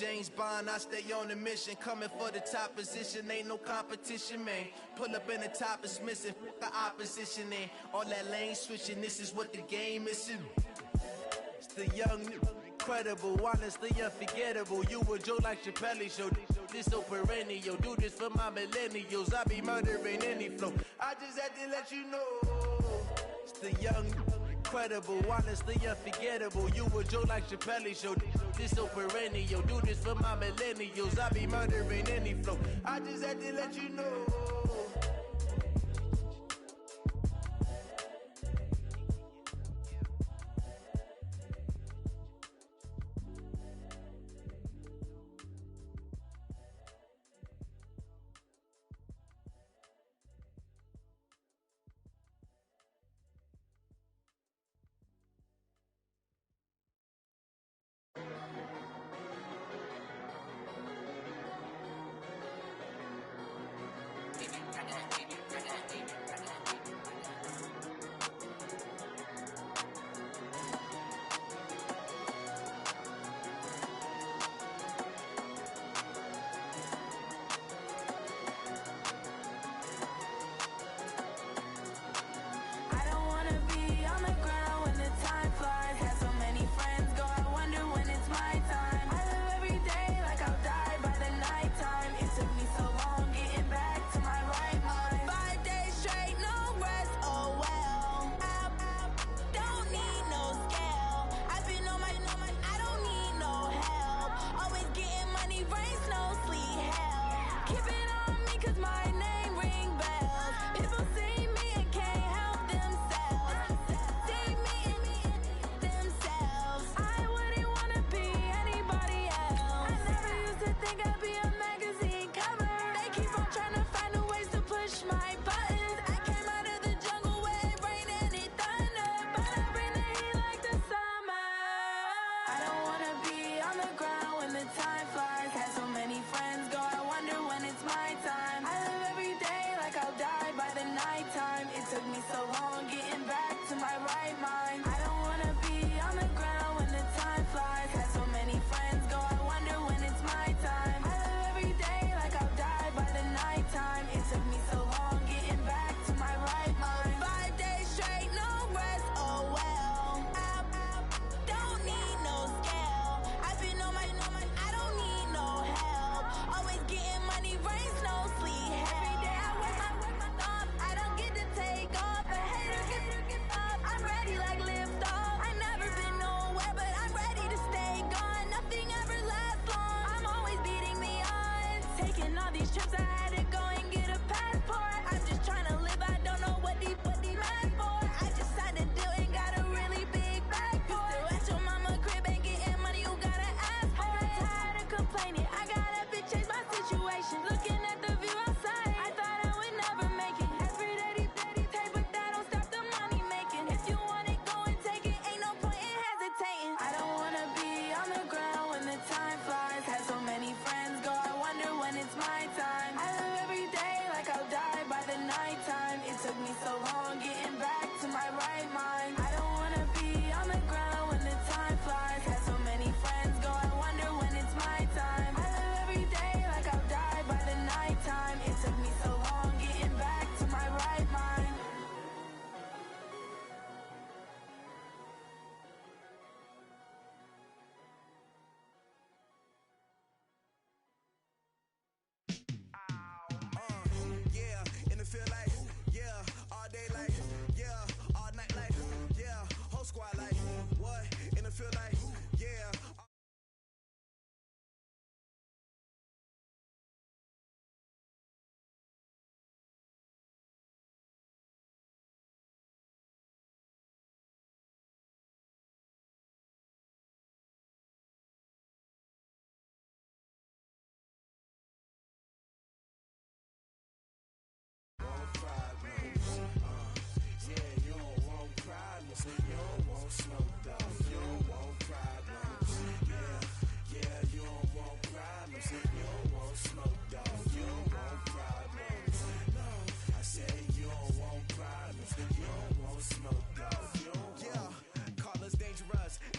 James Bond, I stay on a mission. Coming for the top position, ain't no competition, man. Pull up in the top, it's missing, the opposition, and all that lane switching, this is what the game is. It's the young, incredible, honestly unforgettable. You a Joe like Chappelle show, this so perennial. Do this for my millennials, I be murdering any flow. I just had to let you know. It's the young, incredible, honestly unforgettable. You a Joe like Chappelle show, this so perennial. Do this for my millennials, I be murdering any flow. I just had to let you know.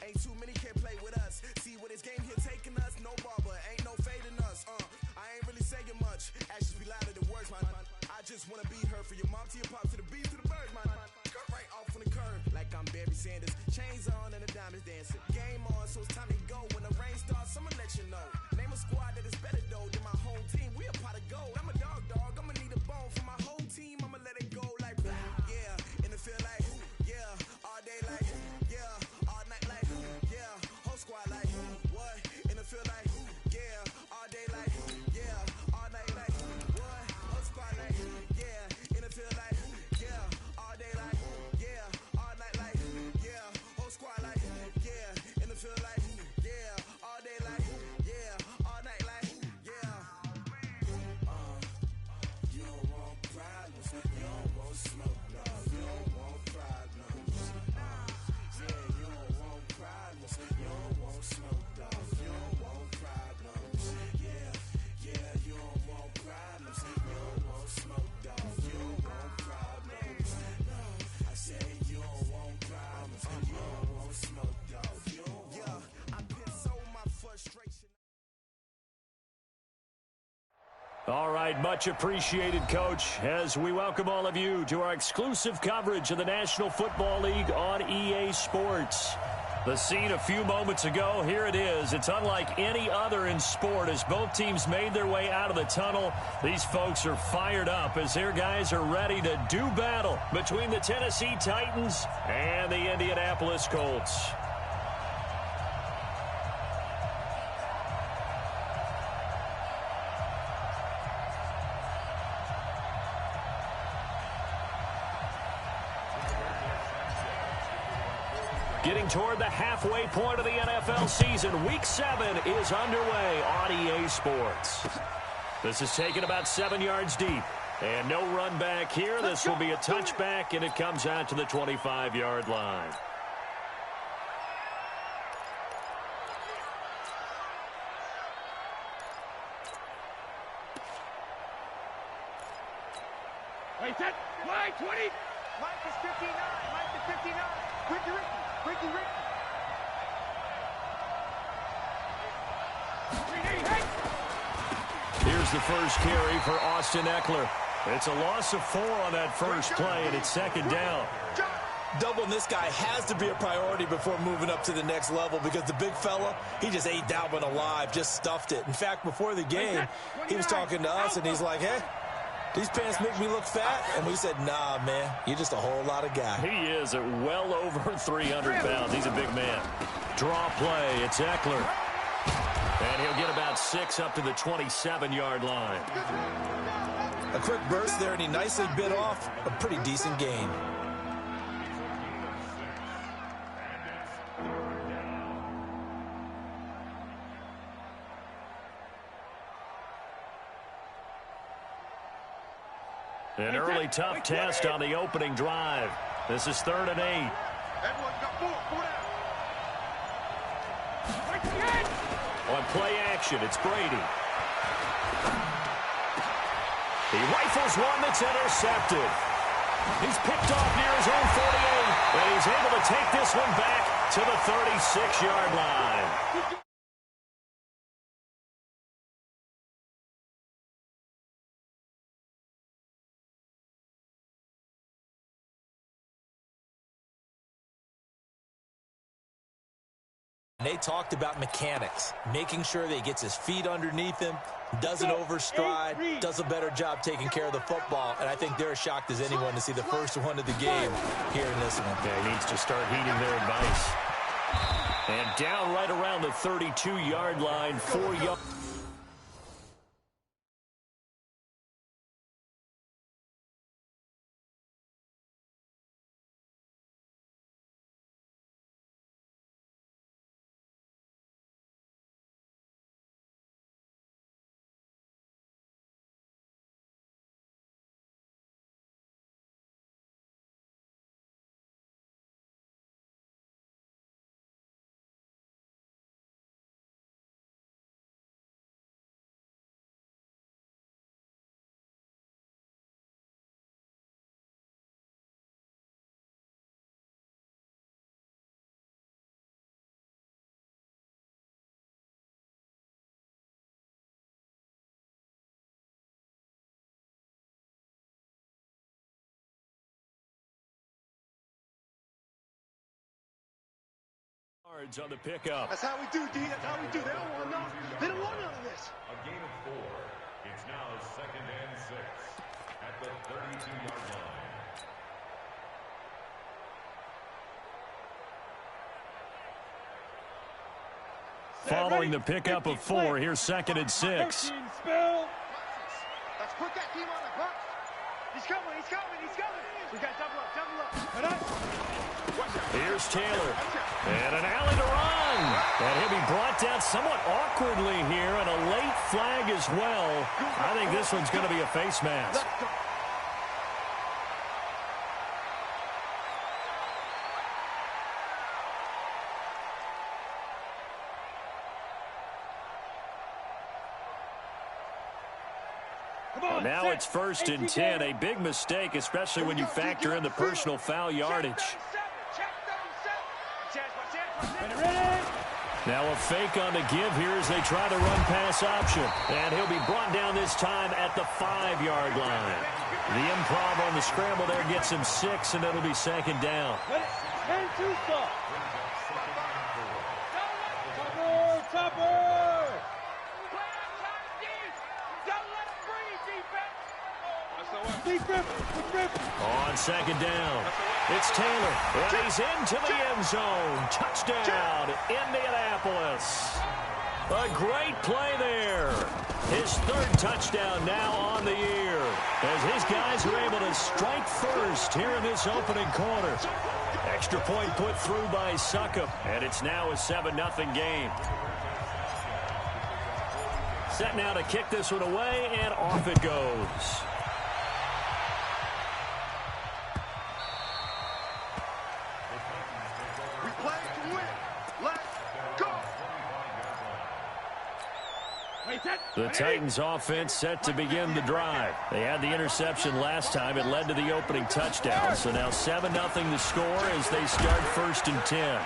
Ain't too many can play with us. See what this game here taking us, no barber. need her for your mom to your pop to the beat to the birds, man. Skirt right off on the curb like I'm Barry Sanders. Chains on and the diamonds dancing. Game on, so it's time to go. When the rain starts, I'ma let you know. Name a squad that is better though than my home team. We a pot of gold. I'm a dog. I'ma need a bone for my whole team. I'ma let it go like yeah. In the field like yeah. All day like yeah. All night like yeah. Whole squad like what? In the field like yeah. All day like yeah. All night like what? Whole squad like yeah. In the field like yeah. All day like yeah. All night like yeah. Whole squad like yeah. In the field like yeah. All day like yeah. All night like yeah. You don't want problems. You don't want smoke, no. You don't want problems. Yeah, you don't want problems. You don't want smoke, no. You don't want problems. Yeah, you don't want problems. You don't want smoke, dog. You don't want problems. No, I said you don't want problems. You don't want smoke, dog. You don't want. Yeah, I put so my frustration. All right, much appreciated, Coach, as we welcome all of you to our exclusive coverage of the National Football League on EA Sports. The scene a few moments ago, here it is. It's unlike any other in sport as both teams made their way out of the tunnel. These folks are fired up as their guys are ready to do battle between the Tennessee Titans and the Indianapolis Colts. Getting toward the halfway point of the NFL season, Week 7 is underway on EA Sports. This is taken about 7 yards deep. And no run back here. This will be a touchback, and it comes out to the 25-yard line. Wait, set, line 20. Mike is 59. Mike is 59. Ricky. Here's the first carry for Austin Eckler. It's a loss of 4 on that first play, and it's second down. Doubling this guy has to be a priority before moving up to the next level because the big fella, he just ate that one alive, just stuffed it. In fact, before the game, he was talking to us, and he's like, hey, these pants make me look fat. And we said, nah, man, you're just a whole lot of guy. He is at well over 300 pounds. He's a big man. Draw play. It's Eckler. And he'll get about 6 up to the 27-yard line. A quick burst there, and he nicely bit off a pretty decent gain. An early tough test on the opening drive. This is 3rd and 8. Everyone got 4. On play action, it's Brady. He rifles one that's intercepted. He's picked off near his own 48, and he's able to take this one back to the 36-yard line. They talked about mechanics, making sure that he gets his feet underneath him, doesn't overstride, does a better job taking care of the football, and I think they're as shocked as anyone to see the first one of the game here in this one. Yeah, he needs to start heeding their advice. And down right around the 32-yard line, 4 yards. yards on the pickup. That's how we do, D. That's how we do. They don't want none. They don't want none of this. A gain of 4. It's now 2nd and 6 at the 32-yard line. Following the pickup of 4, here's 2nd and 6. Let's put that team on the box. He's coming, he's coming, he's coming. We got double up. Here's Taylor. And an alley to run. And he'll be brought down somewhat awkwardly here, and a late flag as well. I think this one's going to be a face mask. Now it's 1st and 10. A big mistake, especially when you factor in the personal foul yardage. Now a fake on the give here as they try the run-pass option. And he'll be brought down this time at the 5-yard line. The improv on the scramble there gets him 6, and it'll be 2nd down. On 2nd down, it's Taylor, and he's into the end zone. Touchdown, Indianapolis. A great play there. His 3rd touchdown now on the year, as his guys are able to strike first here in this opening quarter. Extra point put through by Succop, and it's now a 7-0 game. Set now to kick this one away, and off it goes. The Titans offense set to begin the drive. They had the interception last time. It led to the opening touchdown. So now 7-0 the score as they start 1st and 10.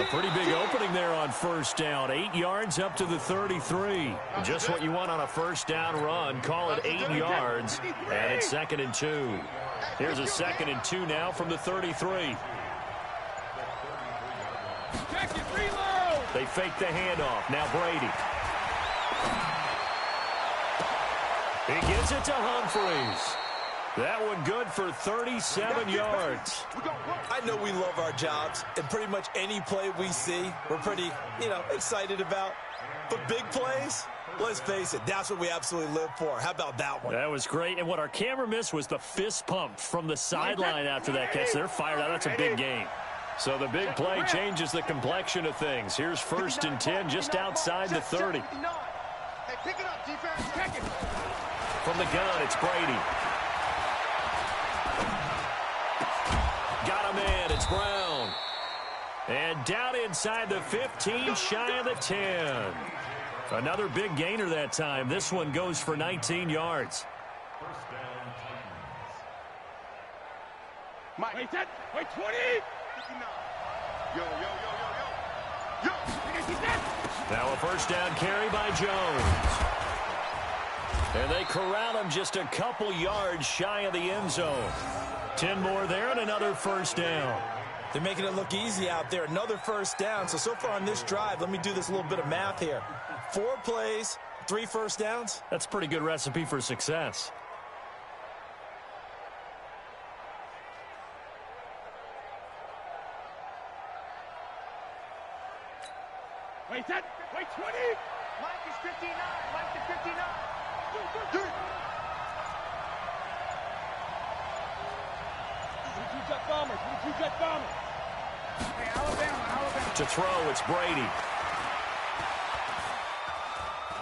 A pretty big opening there on 1st down. 8 yards up to the 33. Just what you want on a 1st down run. Call it 8 yards. And it's 2nd and 2. Here's a 2nd and 2 now from the 33. They fake the handoff. Now Brady. He gives it to Humphreys. That one good for 37 yards. I know we love our jobs, and pretty much any play we see, we're pretty, excited about. But big plays, let's face it, that's what we absolutely live for. How about that one? That was great. And what our camera missed was the fist pump from the sideline after that catch. They're fired out. That's a big game. So the big play changes the complexion of things. Here's 1st and 10 just outside the 30. Hey, pick it up, defense. Check it. From the gun, it's Brady. Got him in. It's Brown. And down inside the 15, shy of the 10. Another big gainer that time. This one goes for 19 yards. Mike, wait, 20. 59. Yo. Now a 1st down carry by Jones. And they corral him just a couple yards shy of the end zone. 10 more there and another 1st down. They're making it look easy out there. Another 1st down. So far on this drive, let me do this little bit of math here. 4 plays, 3 1st downs. That's a pretty good recipe for success. Wait, 20. Mike is 59. Mike is 59. Dude. Jet bombers. Hey, Alabama. To throw, it's Brady.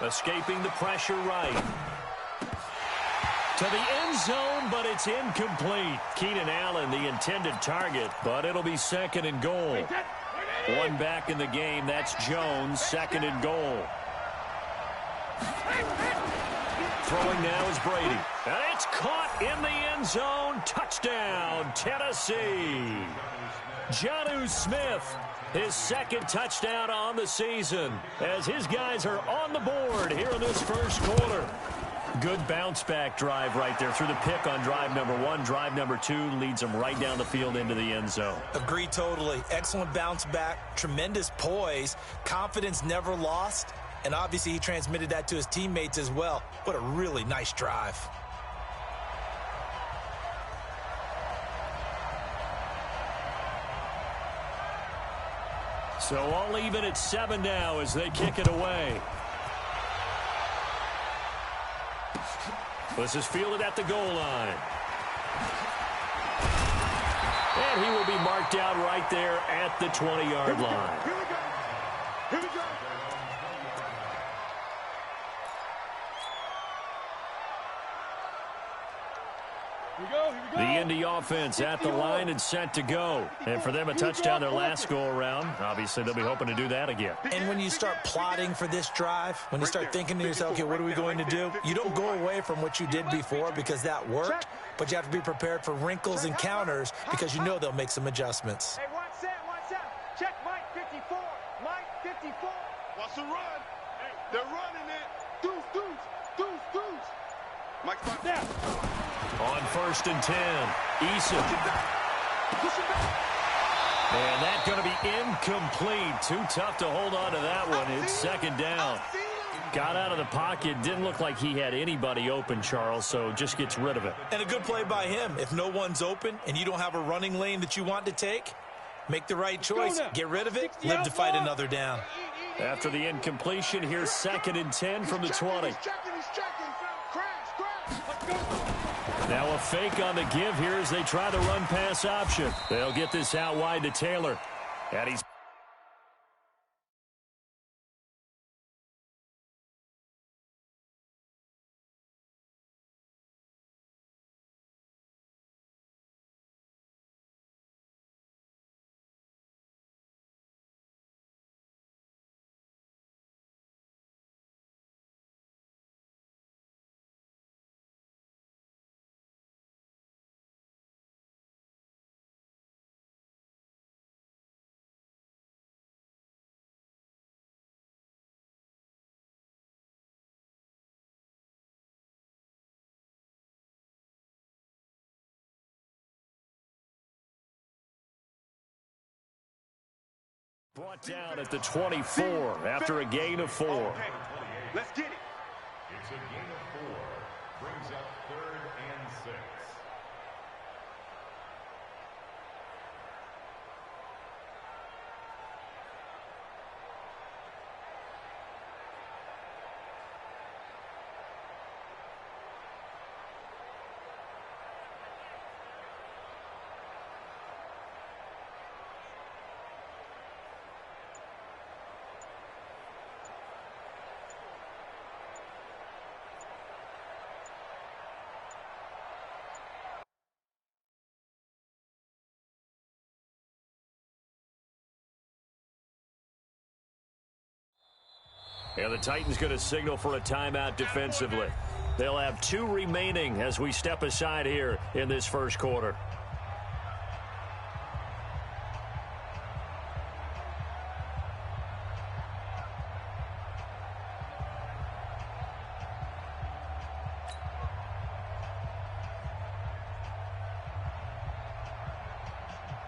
Escaping the pressure right. To the end zone, but it's incomplete. Keenan Allen, the intended target, but it'll be 2nd and goal. One back in the game, that's Jones, 2nd and goal. Throwing now is Brady. And it's caught in the end zone. Touchdown, Tennessee. Jonnu Smith, his 2nd touchdown on the season, as his guys are on the board here in this 1st quarter. Good bounce-back drive right there through the pick on drive number 1. Drive number 2 leads them right down the field into the end zone. Agree totally. Excellent bounce back, tremendous poise, confidence never lost, and obviously he transmitted that to his teammates as well. What a really nice drive. So all even at 7 now as they kick it away. This is fielded at the goal line. And he will be marked out right there at the 20-yard line. Here we go. Here we go. The Indy offense at the line and set to go. And for them, a touchdown their last go-around. Obviously, they'll be hoping to do that again. And when you start plotting for this drive, when you start thinking to yourself, okay, what are we going to do? You don't go away from what you did before because that worked, but you have to be prepared for wrinkles and counters because you know they'll make some adjustments. Hey, one set. Check Mike 54. Mike 54. What's the run? They're running it. Deuce. Mike's back there. On 1st and 10, Eason. And that's going to be incomplete. Too tough to hold on to that one. It's 2nd down. Got out of the pocket. Didn't look like he had anybody open, Charles, so just gets rid of it. And a good play by him. If no one's open and you don't have a running lane that you want to take, make the right choice. Get rid of it. Live to fight another down. After the incompletion, here's 2nd and 10 from the 20. He's checking. Now a fake on the give here as they try the run-pass option. They'll get this out wide to Taylor. And he's... Brought down at the 24 after a gain of 4. Okay. Let's get it. It's a gain of 4. Brings up 3rd and 6. And the Titans going to signal for a timeout defensively. They'll have 2 remaining as we step aside here in this first quarter.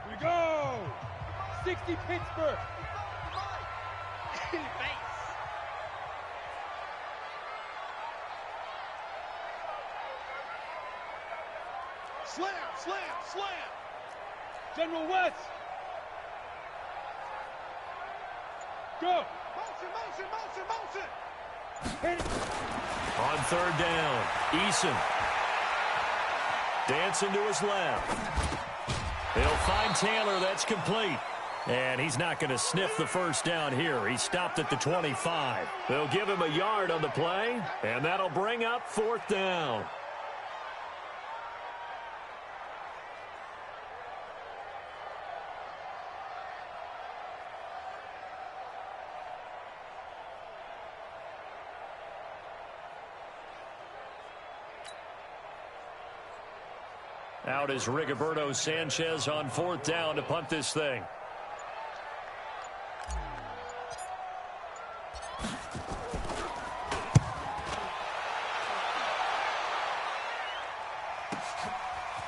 Here we go. 60 Pittsburgh. Slam. General West. Go. Motion. Hit it. On 3rd down, Eason. Dancing to his left. They'll find Taylor. That's complete. And he's not going to sniff the first down here. He stopped at the 25. They'll give him a yard on the play, and that'll bring up 4th down. Out is Rigoberto Sanchez on 4th down to punt this thing.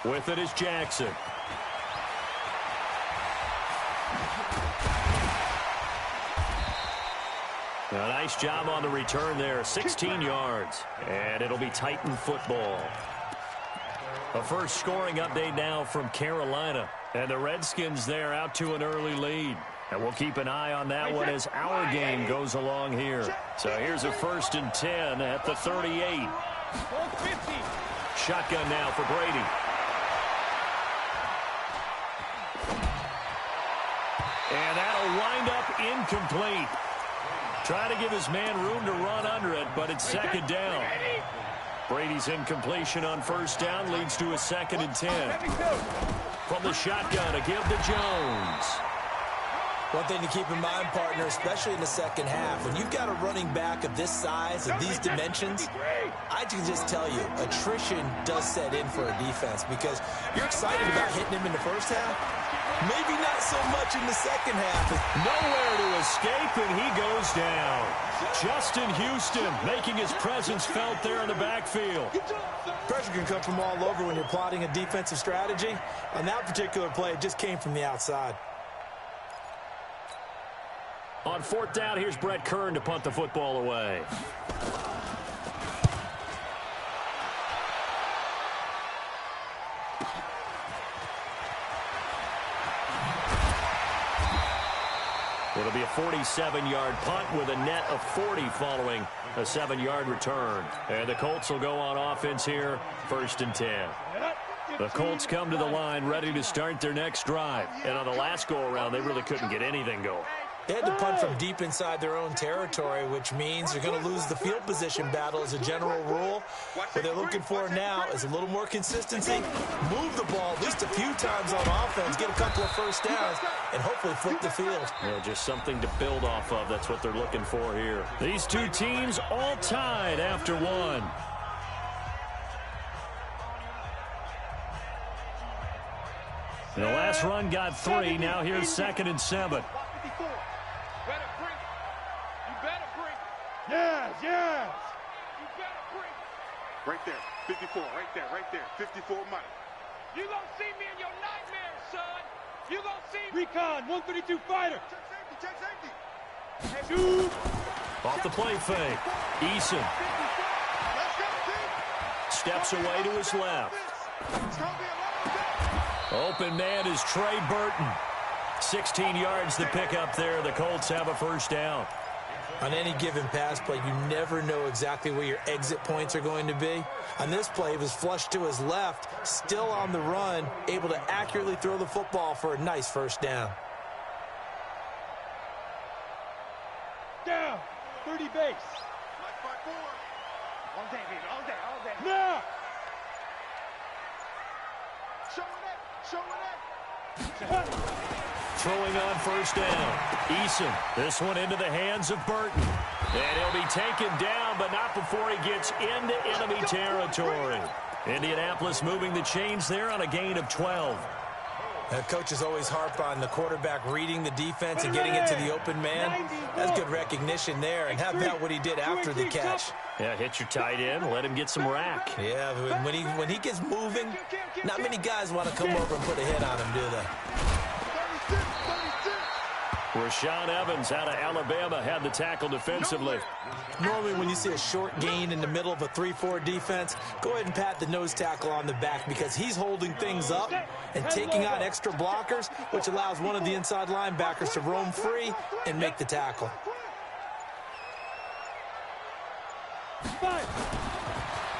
With it is Jackson. A nice job on the return there, 16 yards. And it'll be Titan football. A first scoring update now from Carolina. And the Redskins there out to an early lead. And we'll keep an eye on that one as our game goes along here. So here's a 1st and 10 at the 38. Shotgun now for Brady. And that'll wind up incomplete. Trying to give his man room to run under it, but it's 2nd down. Brady's incompletion on 1st down leads to a 2nd and 10. From the shotgun, a give to Jones. One thing to keep in mind, partner, especially in the second half, when you've got a running back of this size, of these dimensions, I can just tell you, attrition does set in for a defense because you're excited about hitting him in the first half. Maybe not so much in the second half. Nowhere to escape, and he goes down. Justin Houston making his presence felt there in the backfield. Pressure can come from all over when you're plotting a defensive strategy. On that particular play, it just came from the outside. On 4th down, here's Brett Kern to punt the football away. It'll be a 47-yard punt with a net of 40 following a 7-yard return. And the Colts will go on offense here, 1st and 10. The Colts come to the line ready to start their next drive. And on the last go-around, they really couldn't get anything going. They had to punt from deep inside their own territory, which means they're going to lose the field position battle as a general rule. What they're looking for now is a little more consistency, move the ball at least a few times on offense, get a couple of 1st downs, and hopefully flip the field. Just something to build off of. That's what they're looking for here. These two teams all tied after one. The last run got 3. Now here's 2nd and 7. Yes, yes. You better bring. Right there, 54, right there, 54 money. You gonna see me in your nightmares, son. You gonna see me. Recon, 132 fighter. Check safety. Shoot. Off the play fake. Eason steps away to his left. Open man is Trey Burton. 16 yards to pick up there. The Colts have a 1st down. On any given pass play, you never know exactly where your exit points are going to be. On this play, it was flushed to his left, still on the run, able to accurately throw the football for a nice 1st down. Down, 30 base. All day, baby, all day. Now. Showing it. Throwing on 1st down. Eason, this one into the hands of Burton. And he'll be taken down, but not before he gets into enemy territory. Indianapolis moving the chains there on a gain of 12. Coaches always harp on the quarterback reading the defense and getting it to the open man. That's good recognition there. And how about what he did after the catch? Yeah, hit your tight end, let him get some rack. Yeah, when he gets moving, not many guys want to come over and put a hit on him, do they? Rashaan Evans out of Alabama had the tackle defensively. Normally when you see a short gain in the middle of a 3-4 defense, go ahead and pat the nose tackle on the back because he's holding things up and taking on extra blockers, which allows one of the inside linebackers to roam free and make the tackle.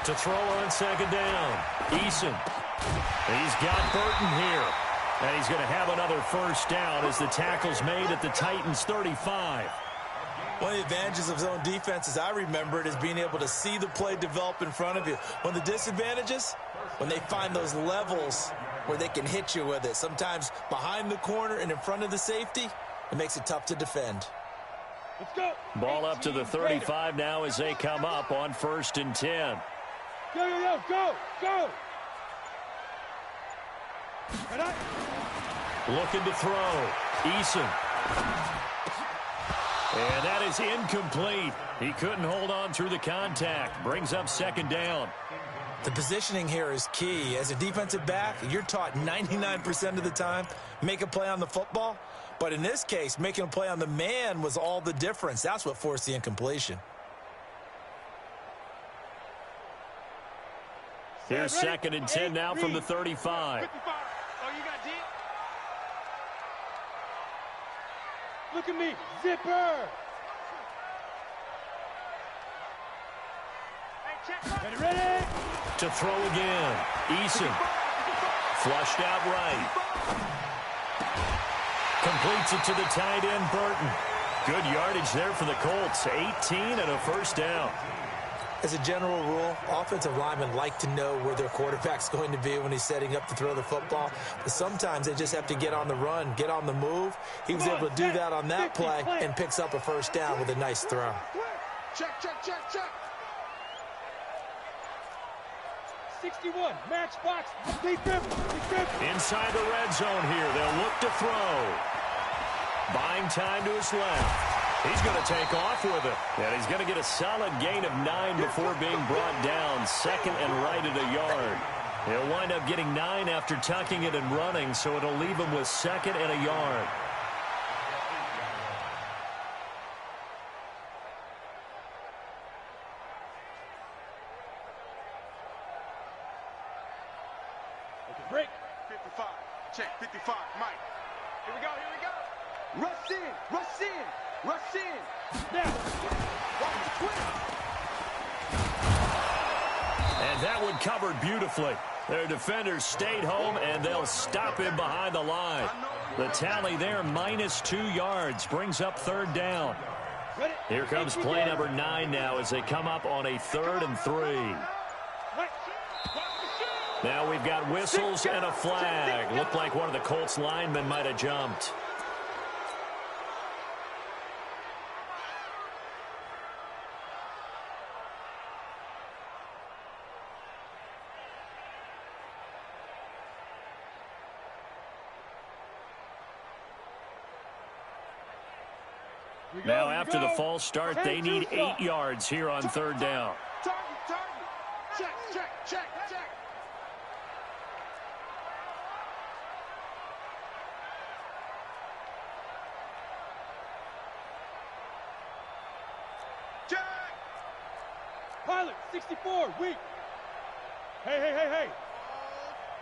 To throw on 2nd down, Eason. He's got Burton here. And he's going to have another 1st down as the tackle's made at the Titans' 35. One of the advantages of zone defense, as I remember it, is being able to see the play develop in front of you. One of the disadvantages, when they find those levels where they can hit you with it, sometimes behind the corner and in front of the safety, it makes it tough to defend. Let's go. Ball up to the 35 now as they come up on 1st and 10. Go. Looking to throw. Eason. And that is incomplete. He couldn't hold on through the contact. Brings up 2nd down. The positioning here is key. As a defensive back, you're taught 99% of the time, make a play on the football. But in this case, making a play on the man was all the difference. That's what forced the incompletion. Here's 2nd and 10 now from the 35. Oh, you got D? Look at me. Zipper. Ready? To throw again. Eason. Flushed out right. Completes it to the tight end, Burton. Good yardage there for the Colts. 18 and a first down. As a general rule, offensive linemen like to know where their quarterback's going to be when he's setting up to throw the football. But sometimes they just have to get on the run, get on the move. He was able to do that on that play and picks up a first down with a nice throw. Check. 61, match box. Inside the red zone here. They'll look to throw. Buying time to his left. He's going to take off with it. And he's going to get a solid gain of 9 before being brought down. 2nd and right at a yard. He'll wind up getting 9 after tucking it and running, so it'll leave him with 2nd and a yard. Break. 55. Check. 55. Mike. Here we go. Rush in. Now. Watch the twist. And that one covered beautifully. Their defenders stayed home, and they'll stop him behind the line. The tally there, -2 yards, brings up 3rd down. Here comes play number 9 now as they come up on a 3rd and 3. Now we've got whistles and a flag. Looked like one of the Colts linemen might have jumped. Now after the false start, they need 8 yards here on 3rd down. Target. Check. Pilot, 64, weak. Hey.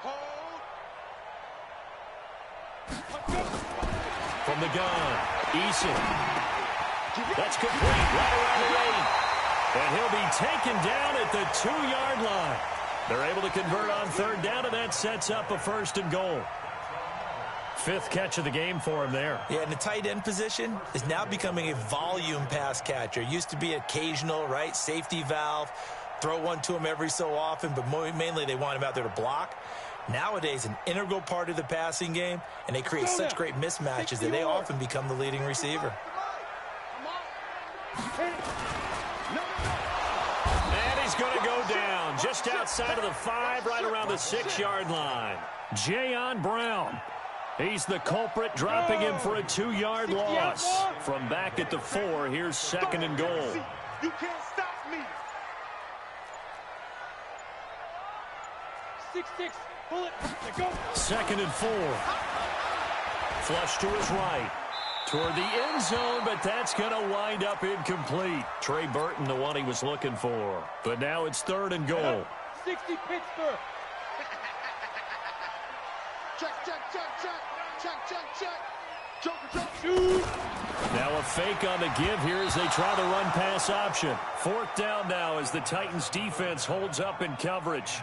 Hold. From the gun, Eason. That's complete, right around the 8. And he'll be taken down at the 2-yard line. They're able to convert on 3rd down, and that sets up a 1st and goal. 5th catch of the game for him there. Yeah, and the tight end position is now becoming a volume pass catcher. Used to be occasional, right? Safety valve. Throw one to him every so often, but mainly they want him out there to block. Nowadays, an integral part of the passing game, and they create such great mismatches that they often become the leading receiver. And he's going to go down just outside of the 5, right around the 6-yard line. Jayon Brown. He's the culprit, dropping him for a 2-yard loss. From back at the 4, here's 2nd and goal. You can't stop me. 6-6, bullet, go. 2nd and 4. Flush to his right. Toward the end zone, but that's going to wind up incomplete. Trey Burton, the one he was looking for. But now it's 3rd and goal. 60 Pittsburgh. Check. Shoot. Now a fake on the give here as they try the run-pass option. 4th down now as the Titans defense holds up in coverage.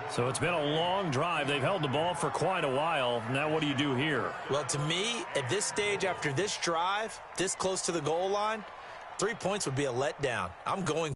So it's been a long drive. They've held the ball for quite a while. Now what do you do here? Well, to me, at this stage, after this drive, this close to the goal line, 3 points would be a letdown. I'm going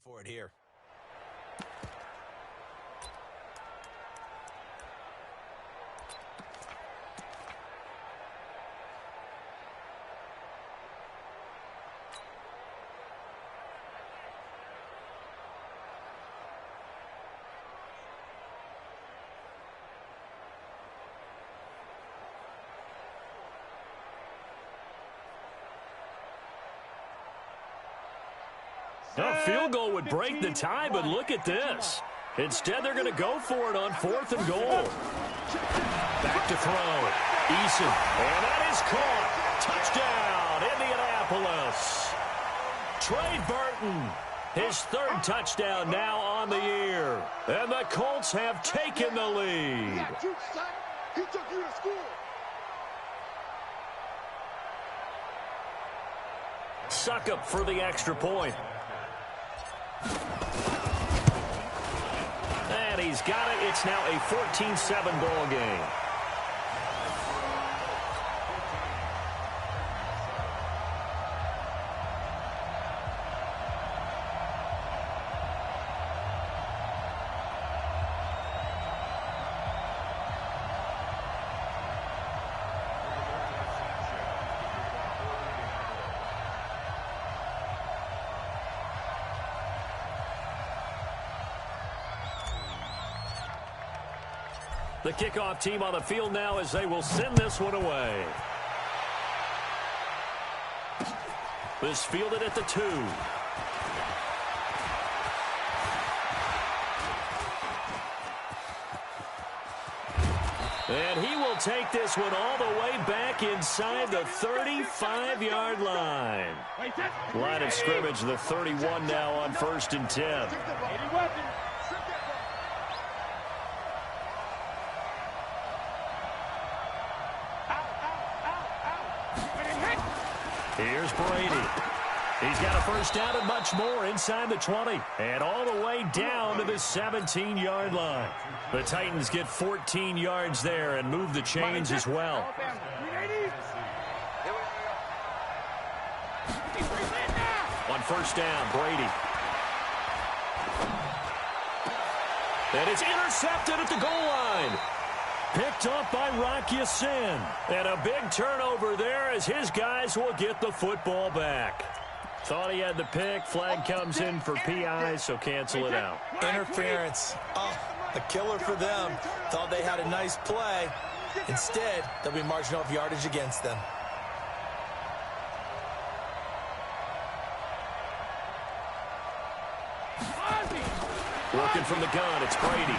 for it here. A field goal would break the tie, but look at this. Instead, they're going to go for it on 4th and goal. Back to throw. Eason. And that is caught. Touchdown, Indianapolis. Trey Burton, his 3rd touchdown now on the year. And the Colts have taken the lead. He took you to school. Succop for the extra point. And he's got it. It's now a 14-7 ball game. The kickoff team on the field now as they will send this one away. This fielded at the 2. And he will take this one all the way back inside the 35-yard line. Line of scrimmage, the 31 now on 1st and 10. Here's Brady. He's got a first down and much more inside the 20. And all the way down to the 17-yard line. The Titans get 14 yards there and move the chains as well. On first down, Brady. And it's intercepted at the goal line. Picked up by Rock Ya-Sin. And a big turnover there as his guys will get the football back. Thought he had the pick. Flag comes in for PI, so cancel it out. Interference. Oh, a killer for them. Thought they had a nice play. Instead, they'll be marching off yardage against them. Working from the gun, it's Brady.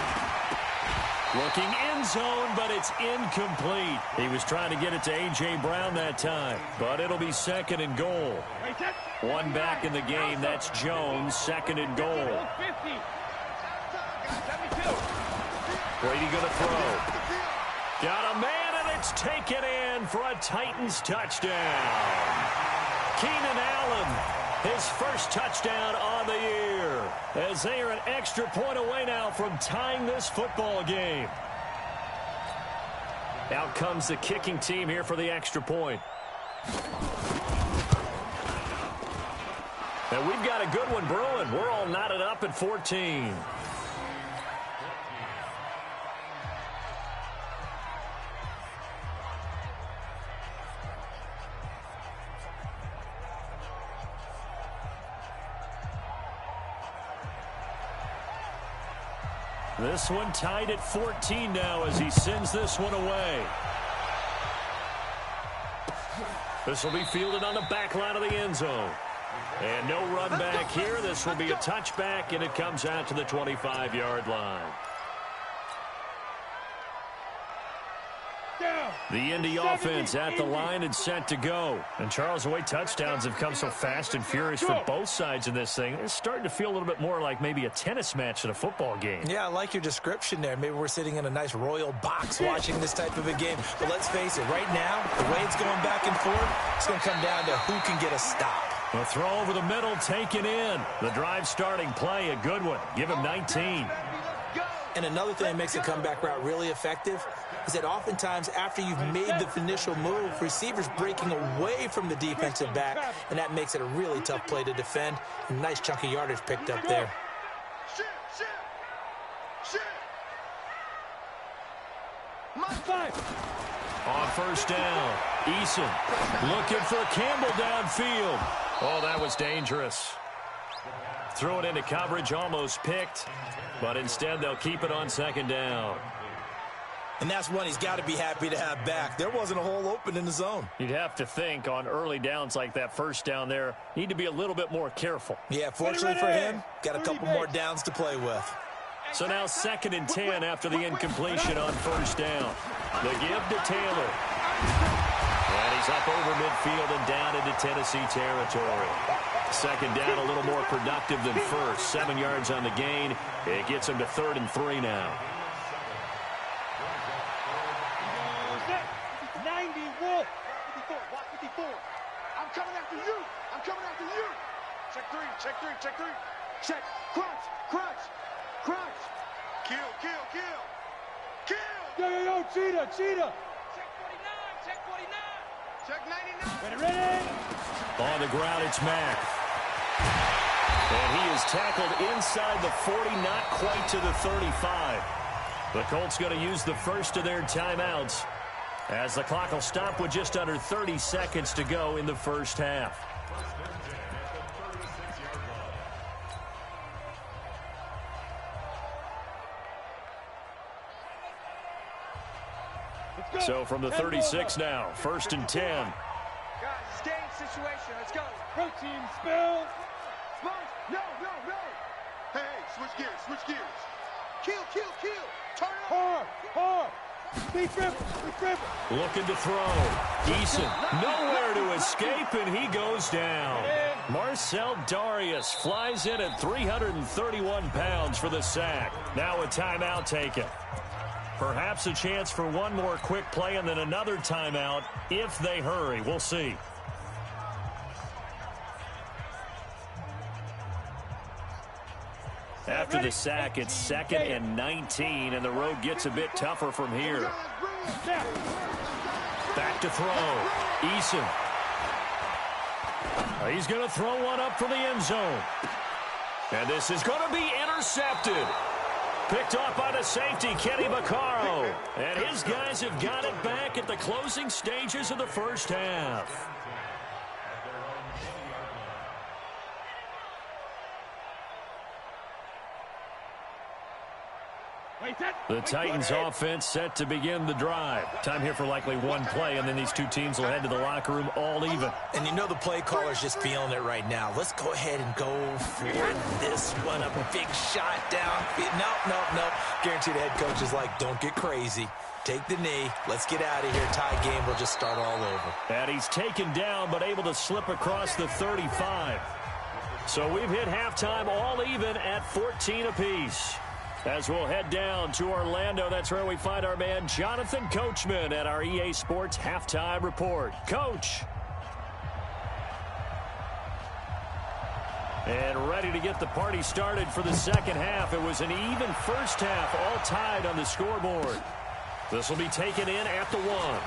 Looking end zone, but it's incomplete. He was trying to get it to A.J. Brown that time, but it'll be 2nd and goal. One back in the game, that's Jones, 2nd and goal. Brady going to throw. Got a man, and it's taken in for a Titans touchdown. Keenan Allen, his first touchdown on the year, as they are an extra point away now from tying this football game. Out comes the kicking team here for the extra point. And we've got a good one brewing. We're all knotted up at 14. This one tied at 14 now as he sends this one away. This will be fielded on the back line of the end zone. And no run back here. This will be a touchback, and it comes out to the 25-yard line. The Indy offense at the line and set to go. And Charles, the way touchdowns have come so fast and furious for both sides in this thing, it's starting to feel a little bit more like maybe a tennis match than a football game. Yeah, I like your description there. Maybe we're sitting in a nice royal box watching this type of a game. But let's face it, right now, the way it's going back and forth, it's going to come down to who can get a stop. A throw over the middle, taken in. The drive starting play, a good one. Give him 19. And another thing that makes a comeback route really effective, is that oftentimes after you've made the initial move, receivers breaking away from the defensive back, and that makes it a really tough play to defend. A nice chunk of yardage picked up there. On first down, Eason looking for Campbell downfield. Oh, that was dangerous. Throw it into coverage, almost picked, but instead they'll keep it on second down. And that's one he's got to be happy to have back. There wasn't a hole open in the zone. You'd have to think on early downs like that first down there, need to be a little bit more careful. Yeah, fortunately for him, got a couple more downs to play with. So now 2nd and 10 after the incompletion on first down. The give to Taylor. And he's up over midfield and down into Tennessee territory. Second down, a little more productive than first. 7 yards on the gain. It gets him to 3rd and 3 now. 90, Wolf. 54, block 54. I'm coming after you. I'm coming after you. Check 3, check 3, check 3. Check. Crunch, crunch, crunch. Kill, kill, kill. Kill. Yo, cheetah, cheetah. Check 49, check 49. Check 99. Ready. On the ground, it's Mack. And he is tackled inside the 40, not quite to the 35. The Colts going to use the first of their timeouts as the clock will stop with just under 30 seconds to go in the first half. So from the 36 now, 1st and 10. Guys, it's game situation. Let's go. Protein spill. Sponge. No. Hey, switch gears. Kill. Turn it. Hard. Be triple. Looking to throw. Eason nowhere to escape, and he goes down. Marcel Darius flies in at 331 pounds for the sack. Now a timeout taken. Perhaps a chance for one more quick play and then another timeout if they hurry. We'll see. After the sack, it's 2nd and 19, and the road gets a bit tougher from here. Back to throw. Eason. He's going to throw one up for the end zone. And this is going to be intercepted. Picked off by the safety, Kenny Vaccaro. And his guys have got it back at the closing stages of the first half. The Titans offense set to begin the drive. Time here for likely one play, and then these two teams will head to the locker room all even. And you know the play caller's just feeling it right now. Let's go ahead and go for this one. A big shot down. No. Guaranteed the head coach is like, don't get crazy. Take the knee. Let's get out of here. Tie game will just start all over. And he's taken down, but able to slip across the 35. So we've hit halftime all even at 14 apiece. As we'll head down to Orlando, that's where we find our man Jonathan Coachman at our EA Sports Halftime Report. Coach. And ready to get the party started for the second half. It was an even first half, all tied on the scoreboard. This will be taken in at the 1.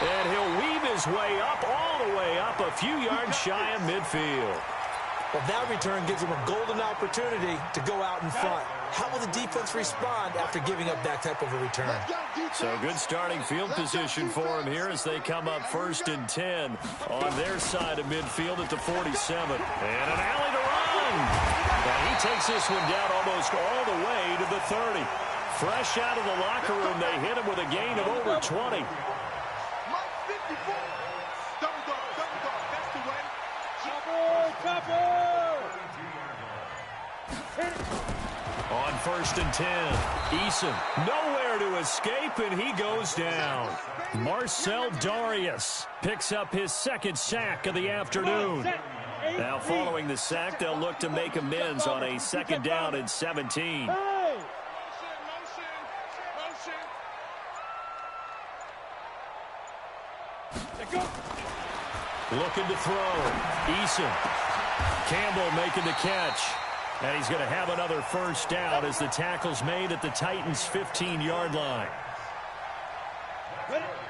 And he'll weave his way up, all the way up, a few yards shy of midfield. Well, that return gives him a golden opportunity to go out in front. How will the defense respond after giving up that type of a return? So good starting field position for him here as they come up 1st and 10 on their side of midfield at the 47. And an alley to run. And he takes this one down almost all the way to the 30. Fresh out of the locker room, they hit him with a gain of over 20. On 1st and 10, Eason nowhere to escape, and he goes down. Marcel Darius picks up his 2nd sack of the afternoon. Now following the sack, they'll look to make amends on a 2nd down and 17. Looking to throw. Eason. Campbell making the catch. And he's going to have another first down as the tackle's made at the Titans' 15-yard line.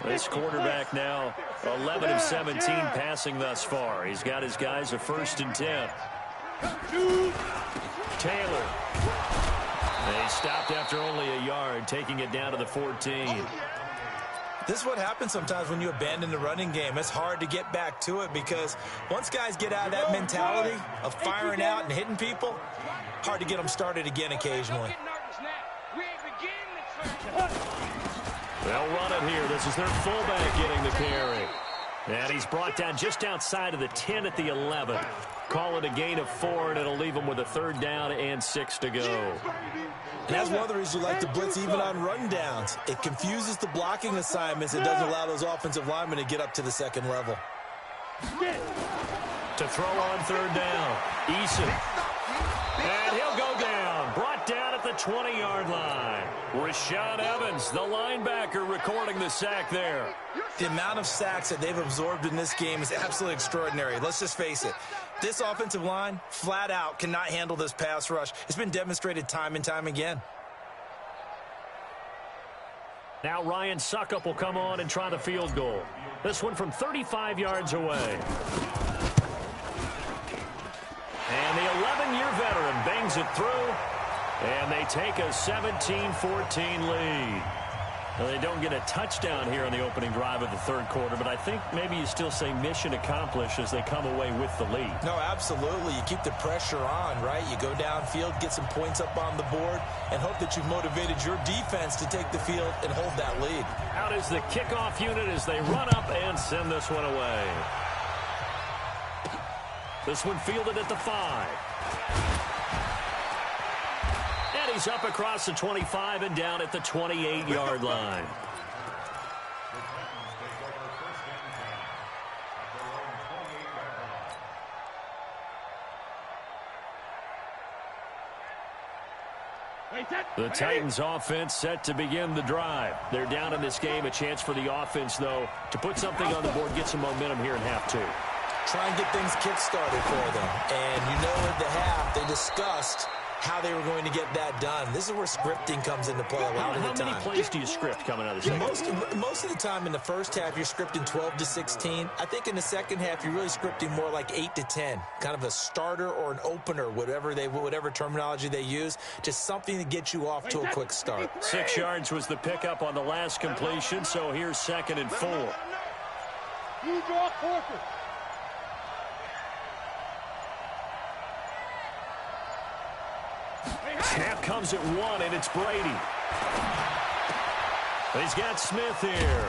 This quarterback now 11 of 17 passing thus far. He's got his guys a 1st and 10. Taylor. They stopped after only a yard, taking it down to the 14. This is what happens sometimes when you abandon the running game. It's hard to get back to it because once guys get out of that mentality of firing out and hitting people, hard to get them started again occasionally. They'll run it here. This is their fullback getting the carry. And he's brought down just outside of the 10 at the 11. Call it a gain of 4, and it'll leave them with a 3rd down and 6 to go. And that's one of the reasons you like to blitz even on rundowns. It confuses the blocking assignments. It doesn't allow those offensive linemen to get up to the 2nd level. To throw on 3rd down, Eason. And he'll go down. Brought down at the 20-yard line. Rashaan Evans, the linebacker, recording the sack there. The amount of sacks that they've absorbed in this game is absolutely extraordinary. Let's just face it. This offensive line, flat out, cannot handle this pass rush. It's been demonstrated time and time again. Now Ryan Succop will come on and try the field goal. This one from 35 yards away. And the 11-year veteran bangs it through, and they take a 17-14 lead. Now, they don't get a touchdown here in the opening drive of the 3rd quarter, but I think maybe you still say mission accomplished as they come away with the lead. No, absolutely. You keep the pressure on, right? You go downfield, get some points up on the board, and hope that you've motivated your defense to take the field and hold that lead. Out is the kickoff unit as they run up and send this one away. This one fielded at the 5. And he's up across the 25 and down at the 28-yard line. The Titans offense set to begin the drive. They're down in this game. A chance for the offense, though, to put something on the board, get some momentum here in half 2. Try and get things kick-started for them. And you know at the half, they discussed how they were going to get that done. This is where scripting comes into play a lot of the time. How many plays do you script coming out of the second? Most of the time in the first half, you're scripting 12 to 16. I think in the second half, you're really scripting more like 8 to 10. Kind of a starter or an opener, whatever terminology they use. Just something to get you off to a quick start. 6 yards was the pickup on the last completion, so here's 2nd and 4. You draw forfeit. Snap comes at 1, and it's Brady. He's got Smith here.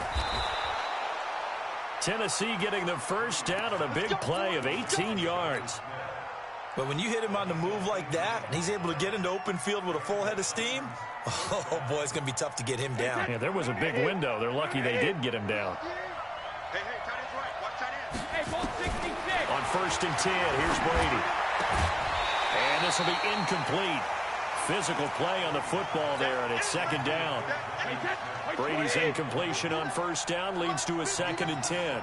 Tennessee getting the first down on a big play of 18 yards. But when you hit him on the move like that, and he's able to get into open field with a full head of steam, oh, boy, it's going to be tough to get him down. Yeah, there was a big window. They're lucky they did get him down. Hey, tight end's right. Watch tight end. Hey, ball 66. On 1st and 10, here's Brady. And this will be incomplete. Physical play on the football there, and it's 2nd down. Brady's incompletion on 1st down leads to a 2nd and 10.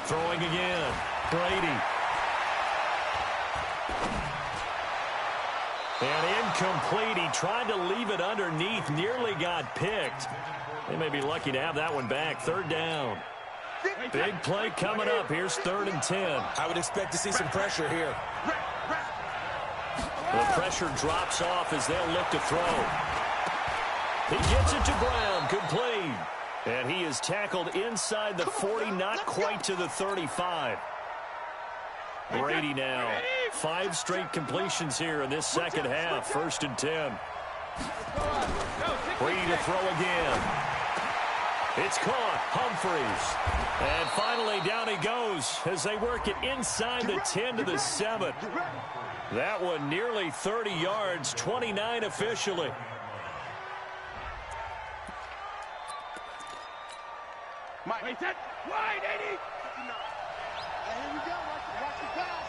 Throwing again. Brady. And incomplete. He tried to leave it underneath. Nearly got picked. They may be lucky to have that one back. 3rd down. Big play coming up. Here's 3rd and 10. I would expect to see some pressure here. The pressure drops off as they'll look to throw. He gets it to Brown. Complete. And he is tackled inside the 40, not quite to the 35. Brady now. 5 straight completions here in this second half. 1st and 10. Brady to throw again. It's caught. Humphreys. And finally down he goes as they work it inside the 10 to the 7. That one nearly 30 yards, 29 officially. Mike, set. Wide, 80. And here we go. Watch the pass.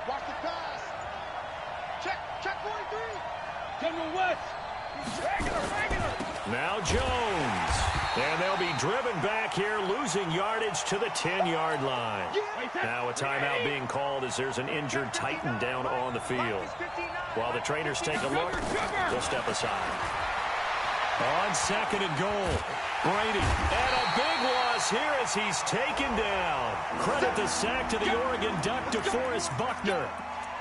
Watch the pass. Check 43. General West. Regular. Now Jones. And they'll be driven back here, losing yardage to the 10-yard line. Now a timeout being called as there's an injured Titan down on the field. While the trainers take a look, they'll step aside. On 2nd and goal, Brady. And a big loss here as he's taken down. Credit the sack to the Oregon Duck, DeForest Buckner.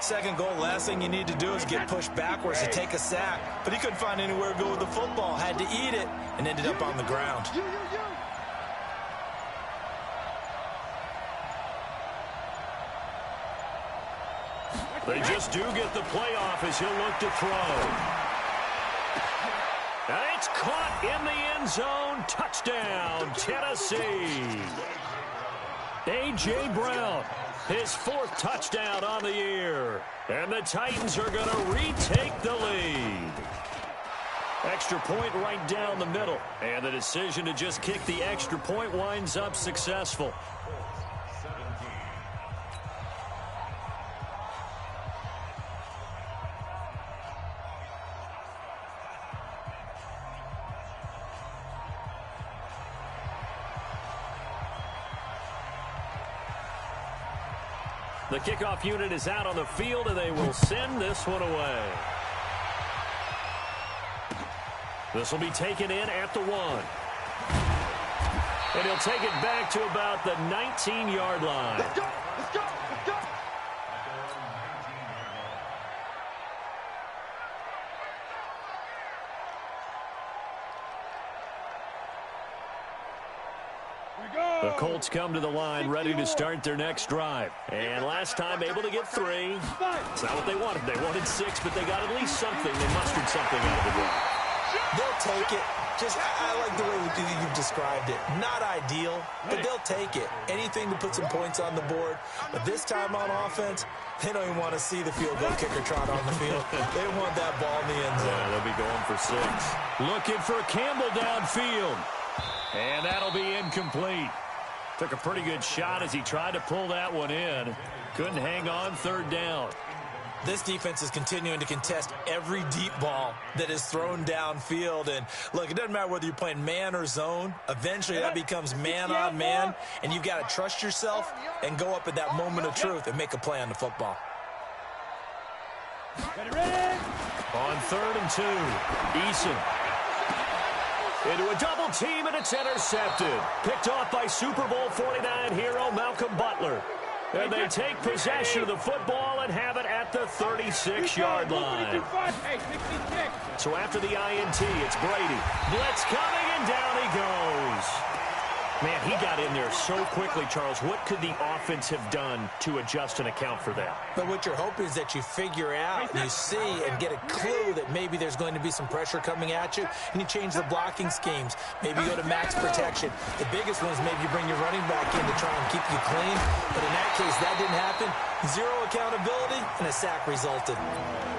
2nd goal, last thing you need to do is get pushed backwards to take a sack. But he couldn't find anywhere to go with the football. Had to eat it and ended up on the ground. They just do get the playoff as he'll look to throw. And it's caught in the end zone. Touchdown, Tennessee. A.J. Brown, his 4th touchdown on the year. And the Titans are going to retake the lead. Extra point right down the middle. And the decision to just kick the extra point winds up successful. The kickoff unit is out on the field, and they will send this one away. This will be taken in at the 1. And he'll take it back to about the 19-yard line. Let's go! Let's go! Let's go! The Colts come to the line ready to start their next drive. And last time able to get 3. It's not what they wanted. They wanted 6, but they got at least something. They mustered something out of the drive. They'll take it. I like the way you've described it. Not ideal, but they'll take it. Anything to put some points on the board. But this time on offense, they don't even want to see the field goal kicker trot on the field. They want that ball in the end zone. Yeah, they'll be going for 6. Looking for Campbell downfield. And that'll be incomplete. Took a pretty good shot as he tried to pull that one in. Couldn't hang on 3rd down. This defense is continuing to contest every deep ball that is thrown downfield. And, look, it doesn't matter whether you're playing man or zone. Eventually, that becomes man on man. And you've got to trust yourself and go up at that moment of truth and make a play on the football. On 3rd and 2, Eason. Into a double team, and it's intercepted. Picked off by Super Bowl 49 hero Malcolm Butler. And they take possession of the football and have it at the 36-yard line. So after the INT, it's Brady. Blitz coming, and down he goes. Man, he got in there so quickly, Charles. What could the offense have done to adjust and account for that? But what you're hoping is that you figure out, and you see and get a clue that maybe there's going to be some pressure coming at you, and you change the blocking schemes. Maybe you go to max protection. The biggest one is maybe you bring your running back in to try and keep you clean. But in that case, that didn't happen. 0 accountability, and a sack resulted.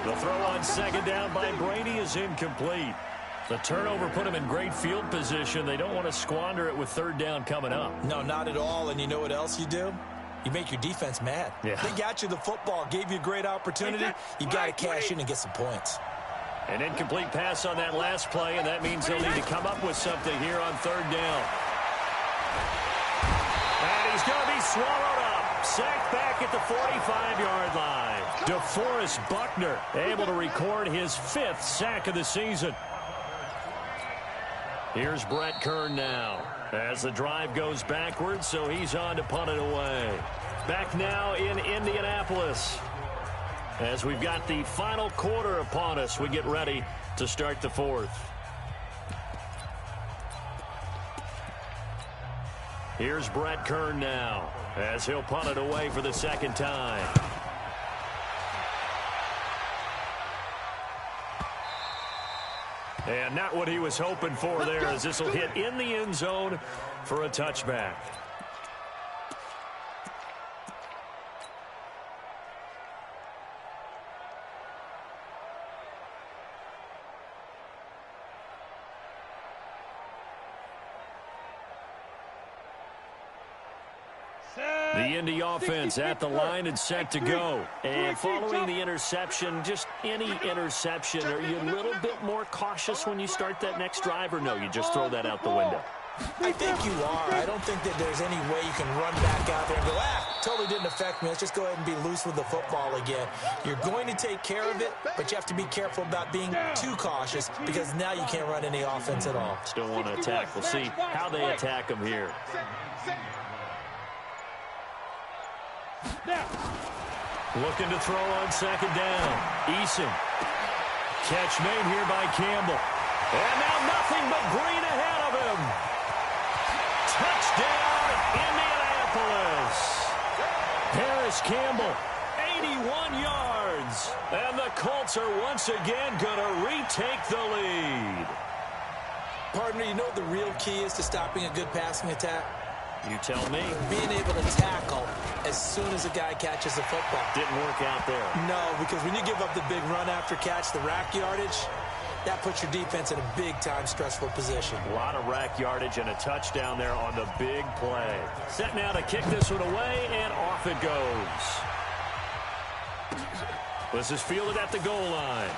The throw on 2nd down by Brady is incomplete. The turnover put him in great field position. They don't want to squander it with 3rd down coming up. No, not at all. And you know what else you do? You make your defense mad. Yeah. They got you the football, gave you a great opportunity. You got to cash in and get some points. An incomplete pass on that last play, and that means they'll need to come up with something here on 3rd down. And he's going to be swallowed up. Sacked back at the 45-yard line. DeForest Buckner able to record his 5th sack of the season. Here's Brett Kern now as the drive goes backwards, so he's on to punt it away. Back now in Indianapolis as we've got the final quarter upon us. We get ready to start the 4th. Here's Brett Kern now as he'll punt it away for the 2nd time. And not what he was hoping for there, as this will hit in the end zone for a touchback. The Indy offense at the line and set to go. And following the interception, just any interception, are you a little bit more cautious when you start that next drive, or no, you just throw that out the window? I think you are. I don't think that there's any way you can run back out there and go, totally didn't affect me. Let's just go ahead and be loose with the football again. You're going to take care of it, but you have to be careful about being too cautious because now you can't run any offense at all. Still want to attack. We'll see how they attack him here. Looking to throw on second down. Eason. Catch made here by Campbell. And now nothing but green ahead of him. Touchdown, Indianapolis. Paris Campbell, 81 yards. And the Colts are once again going to retake the lead. Partner, you know what the real key is to stopping a good passing attack? You tell me. Being able to tackle as soon as a guy catches the football. Didn't work out there. No, because when you give up the big run after catch, the rack yardage, that puts your defense in a big-time stressful position. A lot of rack yardage and a touchdown there on the big play. Set now to kick this one away, and off it goes. This is fielded at the goal line.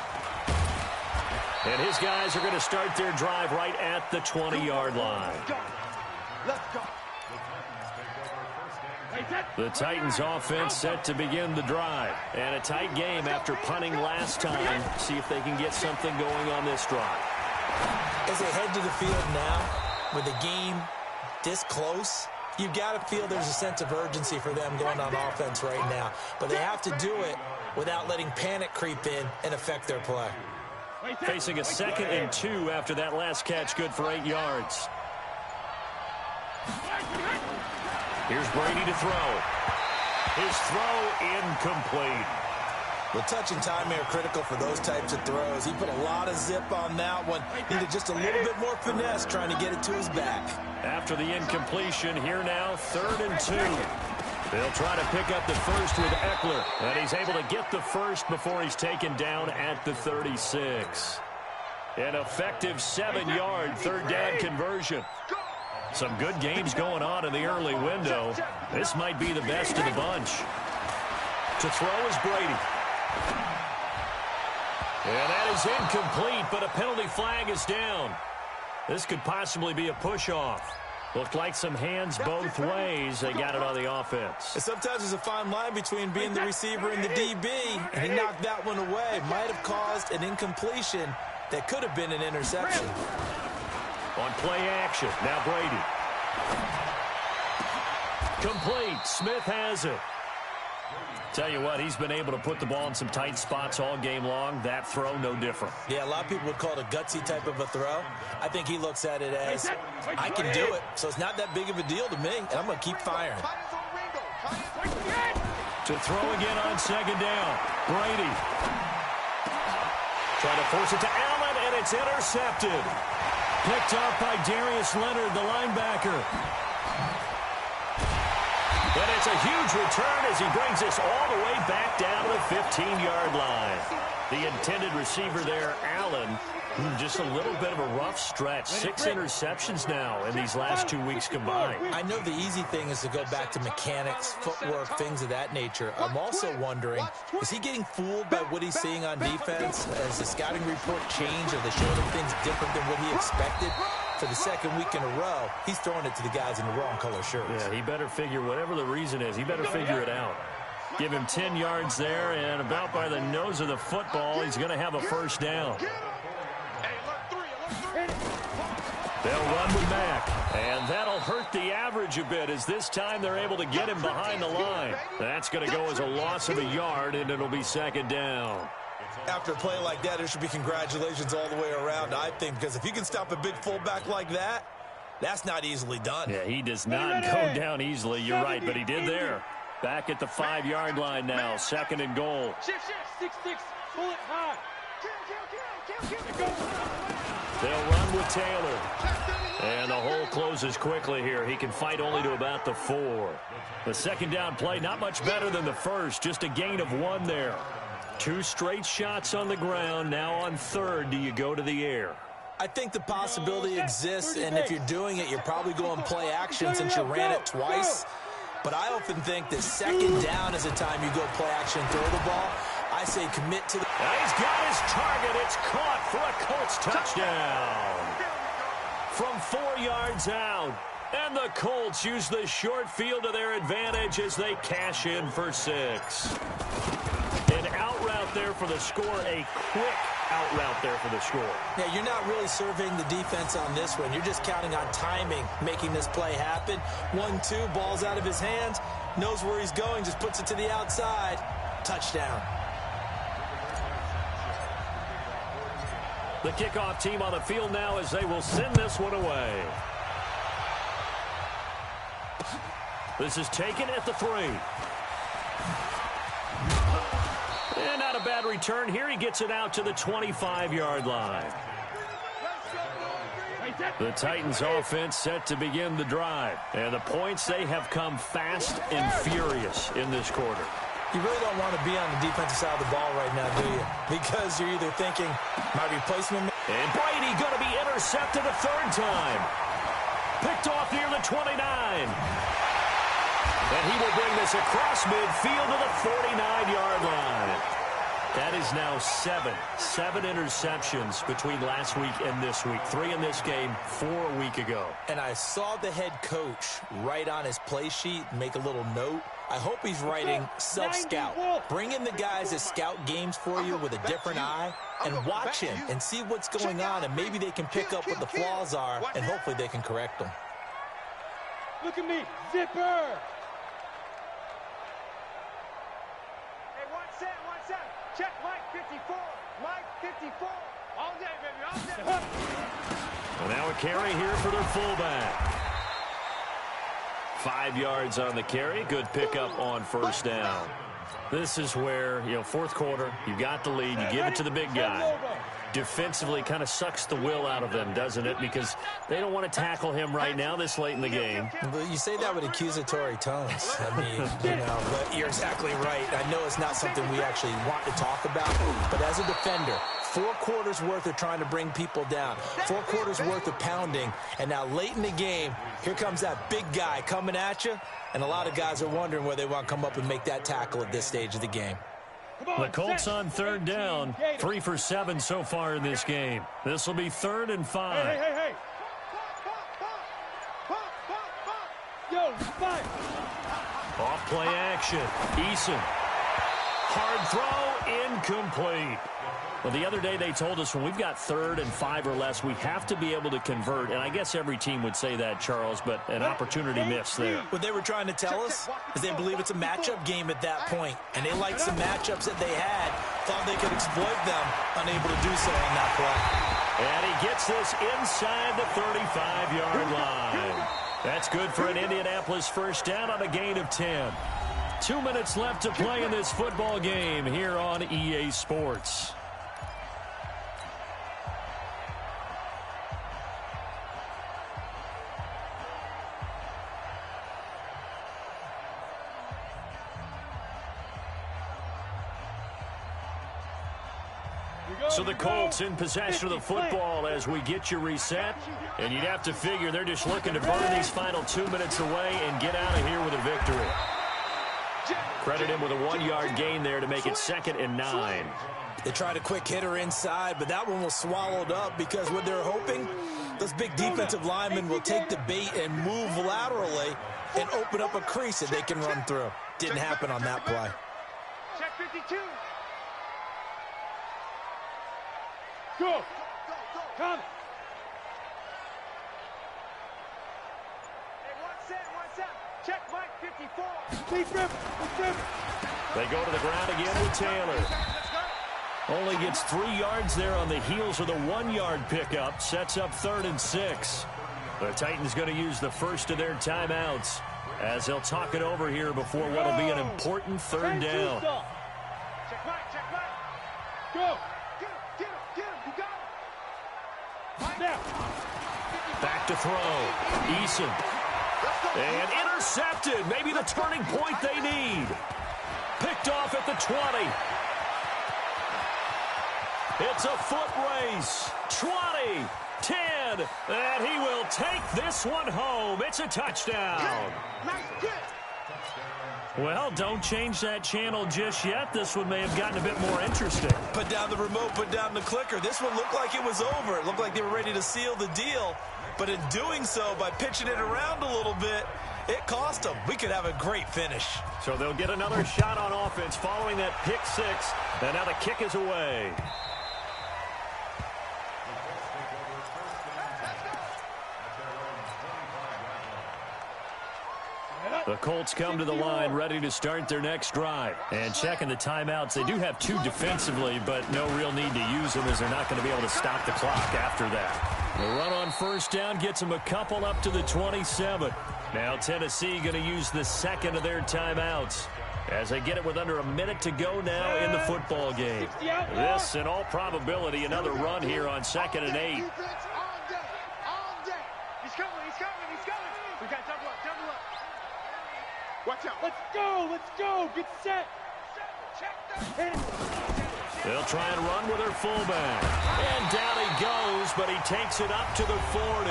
And his guys are going to start their drive right at the 20-yard line. Let's go. The Titans offense set to begin the drive. And a tight game after punting last time. See if they can get something going on this drive. As they head to the field now, with the game this close, you've got to feel there's a sense of urgency for them going on offense right now. But they have to do it without letting panic creep in and affect their play. Facing a 2nd and 2 after that last catch, good for 8 yards. Here's Brady to throw. His throw incomplete. The touch and timing are critical for those types of throws. He put a lot of zip on that one. Needed just a little bit more finesse trying to get it to his back. After the incompletion, here now, 3rd and 2. They'll try to pick up the first with Eckler. And he's able to get the first before he's taken down at the 36. An effective 7-yard 3rd down conversion. Some good games going on in the early window. This might be the best of the bunch. To throw is Brady. And that is incomplete, but a penalty flag is down. This could possibly be a push-off. Looked like some hands both ways. They got it on the offense. And sometimes there's a fine line between being the receiver and the DB, and he knocked that one away. Might have caused an incompletion that could have been an interception. On play action, now Brady. Complete. Smith has it. Tell you what, he's been able to put the ball in some tight spots all game long. That throw, no different. Yeah, a lot of people would call it a gutsy type of a throw. I think he looks at it as, I can do it, so it's not that big of a deal to me, and I'm going to keep firing. To throw again on 2nd down. Brady. Trying to force it to Allen, and it's intercepted. Picked up by Darius Leonard, the linebacker. And it's a huge return as he brings us all the way back down to the 15-yard line. The intended receiver there, Allen, just a little bit of a rough stretch. 6 interceptions now in these last 2 weeks combined. I know the easy thing is to go back to mechanics, footwork, things of that nature. I'm also wondering, is he getting fooled by what he's seeing on defense? Has the scouting report changed? Are they showing him things different than what he expected? For the 2nd week in a row, he's throwing it to the guys in the wrong color shirts. Yeah, he better figure, whatever the reason is, he better figure it out. Give him 10 yards there, and about by the nose of the football, he's going to have a 1st down. They'll run with Mack, and that'll hurt the average a bit as this time they're able to get him behind the line. That's going to go as a loss of a yard, and it'll be 2nd down. After a play like that, there should be congratulations all the way around, I think, because if you can stop a big fullback like that, that's not easily done. Yeah, he does not go down easily, you're right, but he did there. Back at the 5-yard line now, 2nd and goal. Shift, 6-6, pull it high. They'll run with Taylor. And the hole closes quickly here. He can fight only to about the 4. The 2nd down play, not much better than the first, just a gain of 1 there. 2 straight shots on the ground. Now on 3rd, do you go to the air? I think the possibility exists, and if you're doing it, you're probably going play action since you ran it twice. But I often think that 2nd down is the time you go play action and throw the ball. I say commit to the... Now he's got his target. It's caught for a Colts touchdown. from 4 yards out. And the Colts use the short field to their advantage as they cash in for 6. An out route there for the score, a quick out route there for the score. Yeah, you're not really surveying the defense on this one. You're just counting on timing, making this play happen. 1-2, ball's out of his hands, knows where he's going, just puts it to the outside. Touchdown. The kickoff team on the field now as they will send this one away. This is taken at the 3. And not a bad return here. He gets it out to the 25-yard line. The Titans offense set to begin the drive. And the points, they have come fast and furious in this quarter. You really don't want to be on the defensive side of the ball right now, do you? Because you're either thinking, my replacement... And Brady going to be intercepted a 3rd time. Picked off near the 29. And he will bring this across midfield to the 49-yard line. That is now 7 interceptions between last week and this week. 3 in this game, 4 a week ago. And I saw the head coach write on his play sheet, make a little note. I hope he's writing self-scout. Bring in the guys that scout games for you with a different eye and watch him and see what's going on, and maybe they can pick up what the flaws are, and hopefully they can correct them. Look at me, zipper! Check Mike 54. Mike 54. All day, baby. All day. Well, now a carry here for their fullback. 5 yards on the carry. Good pickup on 1st down. This is where, 4th quarter, you got the lead. You give it to the big guy. Defensively kind of sucks the will out of them, doesn't it? Because they don't want to tackle him right now this late in the game. But you say that with accusatory tones. I mean, but you're exactly right. I know it's not something we actually want to talk about, but as a defender, 4 quarters worth of trying to bring people down, 4 quarters worth of pounding, and now late in the game, here comes that big guy coming at you, and a lot of guys are wondering where they want to come up and make that tackle at this stage of the game. The Colts on 3rd down, 3 for 7 so far in this game. This will be 3rd and 5. Hey. Yo, 5. Off play action. Eason. Hard throw, incomplete. Well, the other day they told us when we've got 3rd and 5 or less, we have to be able to convert. And I guess every team would say that, Charles, but an opportunity missed there. What they were trying to tell us is they believe it's a matchup game at that point. And they liked some matchups that they had, thought they could exploit them, unable to do so on that play. And he gets this inside the 35-yard line. That's good for an Indianapolis 1st down on a gain of 10. 2 minutes left to play in this football game here on EA Sports. So the Colts in possession of the football as we get you reset. And you'd have to figure they're just looking to burn these final 2 minutes away and get out of here with a victory. Credit him with a 1-yard gain there to make it 2nd and 9. They tried a quick hitter inside, but that one was swallowed up because what they're hoping, those big defensive linemen will take the bait and move laterally and open up a crease that they can run through. Didn't happen on that play. Check 52. Go. Come. Hey, one set. Check Mike 54. Please rip. They go to the ground again with Taylor. Only gets 3 yards there on the heels of the 1-yard pickup. Sets up 3rd and 6. The Titans going to use the first of their timeouts as they'll talk it over here before what will be an important 3rd down. Check Mike. Go. Get him. You got him. Now. Back to throw. Eason. And intercepted. Maybe the turning point they need. Picked off at the 20. It's a foot race. 20, 10, and he will take this one home. It's a touchdown. Nice get. Well, don't change that channel just yet. This one may have gotten a bit more interesting. Put down the remote, put down the clicker. This one looked like it was over. It looked like they were ready to seal the deal. But in doing so, by pitching it around a little bit, it cost them. We could have a great finish. So they'll get another shot on offense following that pick six. And now the kick is away. The Colts come to the line ready to start their next drive. And checking the timeouts, they do have two defensively, but no real need to use them as they're not going to be able to stop the clock after that. The run on first down gets them a couple up to the 27. Now Tennessee going to use the second of their timeouts as they get it with under a minute to go now in the football game. This, in all probability, another run here on 2nd and 8. He's coming. We got double up. Watch out. Let's go. Get set. They'll try and run with their fullback. And down he goes, but he takes it up to the 40.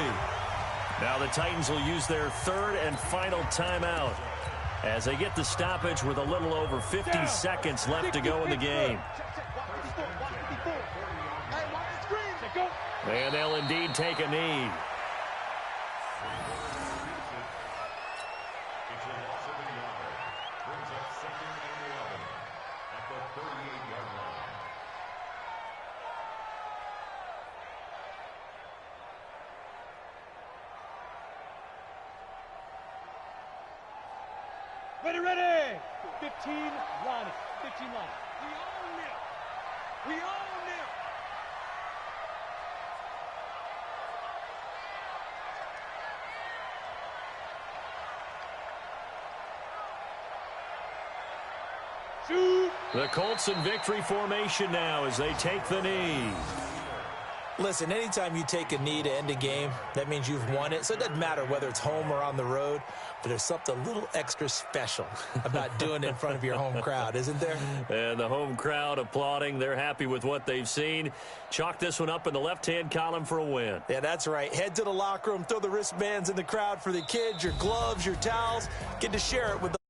Now the Titans will use their third and final timeout as they get the stoppage with a little over 50 seconds left to go in the game. And they'll indeed take a knee. Ready. 15 line. We own it. Shoot. The Colts in victory formation now as they take the knee. Listen, anytime you take a knee to end a game, that means you've won it. So it doesn't matter whether it's home or on the road, but there's something a little extra special about doing it in front of your home crowd, isn't there? And the home crowd applauding. They're happy with what they've seen. Chalk this one up in the left-hand column for a win. Yeah, that's right. Head to the locker room, throw the wristbands in the crowd for the kids, your gloves, your towels. Get to share it with the